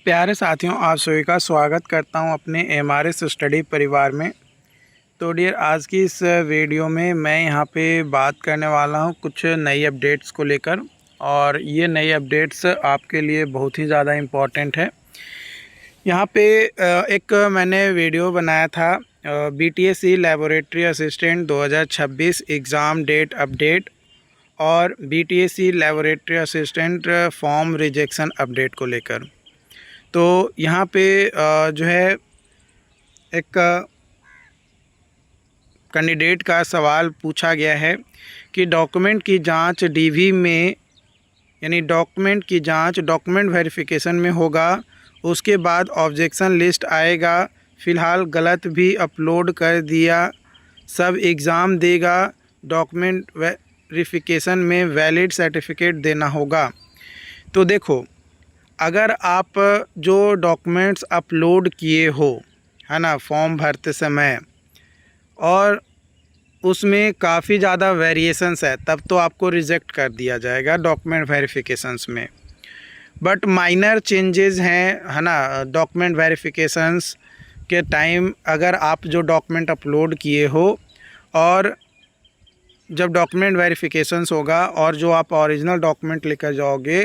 प्यारे साथियों, आप सभी का स्वागत करता हूं अपने एमआरएस स्टडी परिवार में। तो डियर, आज की इस वीडियो में मैं यहां पे बात करने वाला हूं कुछ नई अपडेट्स को लेकर, और ये नई अपडेट्स आपके लिए बहुत ही ज़्यादा इम्पॉर्टेंट है। यहां पे एक मैंने वीडियो बनाया था BTSC laboratory assistant 2026 exam date update और BTSC laboratory assistant form rejection update को लेकर। तो यहाँ पे जो है एक कैंडिडेट का सवाल पूछा गया है कि डॉक्यूमेंट की जांच डीवी में, यानी डॉक्यूमेंट की जांच डॉक्यूमेंट वेरिफिकेशन में होगा, उसके बाद ऑब्जेक्शन लिस्ट आएगा, फ़िलहाल गलत भी अपलोड कर दिया, सब एग्ज़ाम देगा, डॉक्यूमेंट वेरिफिकेशन में वैलिड सर्टिफिकेट देना होगा। तो देखो, अगर आप जो डॉक्यूमेंट्स अपलोड किए हो, है ना, फॉर्म भरते समय, और उसमें काफ़ी ज़्यादा वेरिएशंस है, तब तो आपको रिजेक्ट कर दिया जाएगा डॉक्यूमेंट वेरिफिकेशंस में। बट माइनर चेंजेस हैं, है ना, डॉक्यूमेंट वेरिफिकेशंस के टाइम अगर आप जो डॉक्यूमेंट अपलोड किए हो और जब डॉक्यूमेंट वेरिफिकेशंस होगा और जो आप ओरिजिनल डॉक्यूमेंट लेकर जाओगे,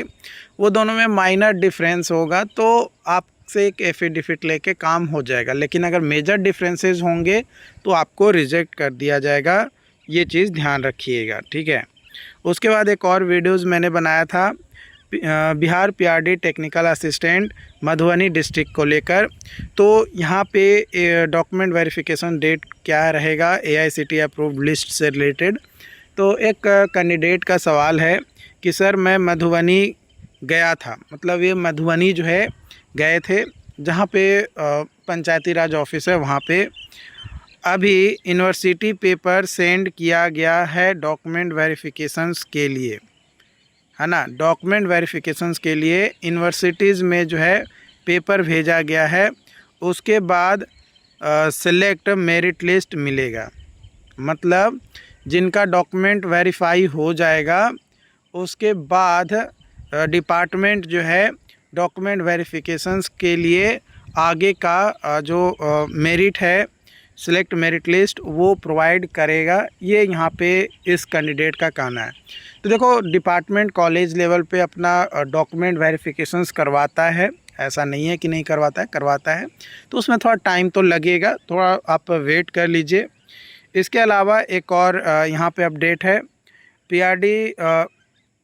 वो दोनों में माइनर डिफरेंस होगा, तो आपसे एक एफिडेविट लेके काम हो जाएगा। लेकिन अगर मेजर डिफरेंसेस होंगे तो आपको रिजेक्ट कर दिया जाएगा, ये चीज़ ध्यान रखिएगा, ठीक है। उसके बाद एक और वीडियोज़ मैंने बनाया था Bihar PRD technical assistant Madhubani district को लेकर। तो यहाँ पे डॉक्यूमेंट वेरिफिकेशन डेट क्या रहेगा एआईसीटी अप्रूव्ड लिस्ट से रिलेटेड। तो एक कैंडिडेट का सवाल है कि सर मैं मधुबनी गया था, मतलब ये मधुबनी जो है गए थे, जहाँ पे पंचायती राज ऑफिस है, वहाँ पे अभी यूनिवर्सिटी पेपर सेंड किया गया है डॉक्यूमेंट वेरिफिकेशंस के लिए, है ना। डॉक्यूमेंट वेरिफिकेशंस के लिए यूनिवर्सिटीज़ में जो है पेपर भेजा गया है, उसके बाद सिलेक्ट मेरिट लिस्ट मिलेगा। मतलब जिनका डॉक्यूमेंट वेरीफाई हो जाएगा, उसके बाद डिपार्टमेंट जो है डॉक्यूमेंट वेरिफिकेशंस के लिए आगे का जो मेरिट है, सिलेक्ट मेरिट लिस्ट, वो प्रोवाइड करेगा। ये यहाँ पे इस कैंडिडेट का कहना है। तो देखो, डिपार्टमेंट कॉलेज लेवल पे अपना डॉक्यूमेंट वेरिफिकेशंस करवाता है, ऐसा नहीं है कि नहीं करवाता है, करवाता है। तो उसमें थोड़ा टाइम तो लगेगा, थोड़ा आप वेट कर लीजिए। इसके अलावा एक और यहाँ पे अपडेट है, पीआरडी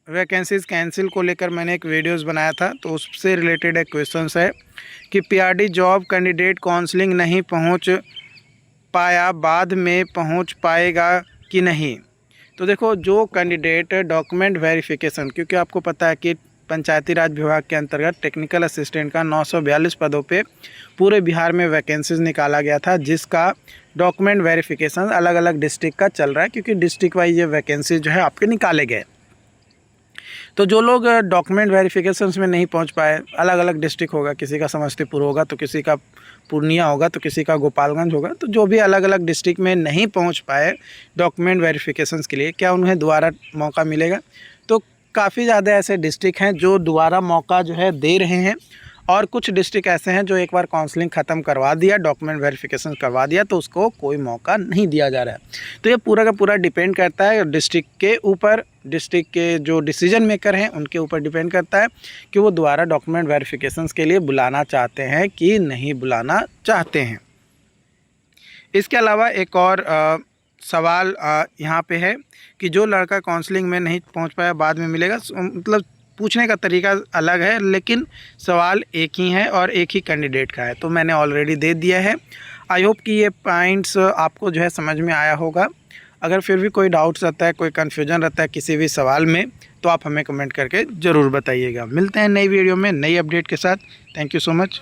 वैकेंसीज़ कैंसिल को लेकर मैंने एक वीडियोस बनाया था, तो उससे रिलेटेड एक क्वेश्चंस है कि पीआरडी जॉब कैंडिडेट काउंसलिंग नहीं पहुँच पाया, बाद में पहुँच पाएगा कि नहीं। तो देखो, जो कैंडिडेट डॉक्यूमेंट वेरिफिकेशन, क्योंकि आपको पता है कि पंचायती राज विभाग के अंतर्गत टेक्निकल असिस्टेंट का 942 पदों पे पूरे बिहार में वैकेंसीज़ निकाला गया था, जिसका डॉक्यूमेंट वेरिफिकेशन अलग अलग डिस्ट्रिक्ट का चल रहा है, क्योंकि डिस्ट्रिक्ट वाइज ये वैकेंसी जो है आपके निकाले गए। तो जो लोग डॉक्यूमेंट वेरिफिकेशंस में नहीं पहुंच पाए, अलग अलग डिस्ट्रिक्ट होगा, किसी का समस्तीपुर होगा, तो किसी का पूर्णिया होगा, तो किसी का गोपालगंज होगा, तो जो भी अलग अलग डिस्ट्रिक्ट में नहीं पहुंच पाए डॉक्यूमेंट वेरिफिकेशंस के लिए, क्या उन्हें दोबारा मौका मिलेगा? तो काफ़ी ज़्यादा ऐसे डिस्ट्रिक्ट हैं जो दोबारा मौका जो है दे रहे हैं, और कुछ डिस्ट्रिक्ट ऐसे हैं जो एक बार काउंसलिंग ख़त्म करवा दिया, डॉक्यूमेंट वेरिफिकेशन करवा दिया, तो उसको कोई मौका नहीं दिया जा रहा है। तो ये पूरा का पूरा डिपेंड करता है डिस्ट्रिक्ट के ऊपर, डिस्ट्रिक्ट के जो डिसीजन मेकर हैं उनके ऊपर डिपेंड करता है कि वो दोबारा डॉक्यूमेंट वेरिफिकेशंस के लिए बुलाना चाहते हैं कि नहीं बुलाना चाहते हैं। इसके अलावा एक और सवाल यहाँ पे है कि जो लड़का काउंसलिंग में नहीं पहुँच पाया, बाद में मिलेगा। मतलब पूछने का तरीका अलग है, लेकिन सवाल एक ही है और एक ही कैंडिडेट का है, तो मैंने ऑलरेडी दे दिया है। आई होप कि ये पॉइंट्स आपको जो है समझ में आया होगा। अगर फिर भी कोई डाउट्स रहता है, कोई कन्फ्यूजन रहता है किसी भी सवाल में, तो आप हमें कमेंट करके ज़रूर बताइएगा। मिलते हैं नई वीडियो में नई अपडेट के साथ। Thank you so much.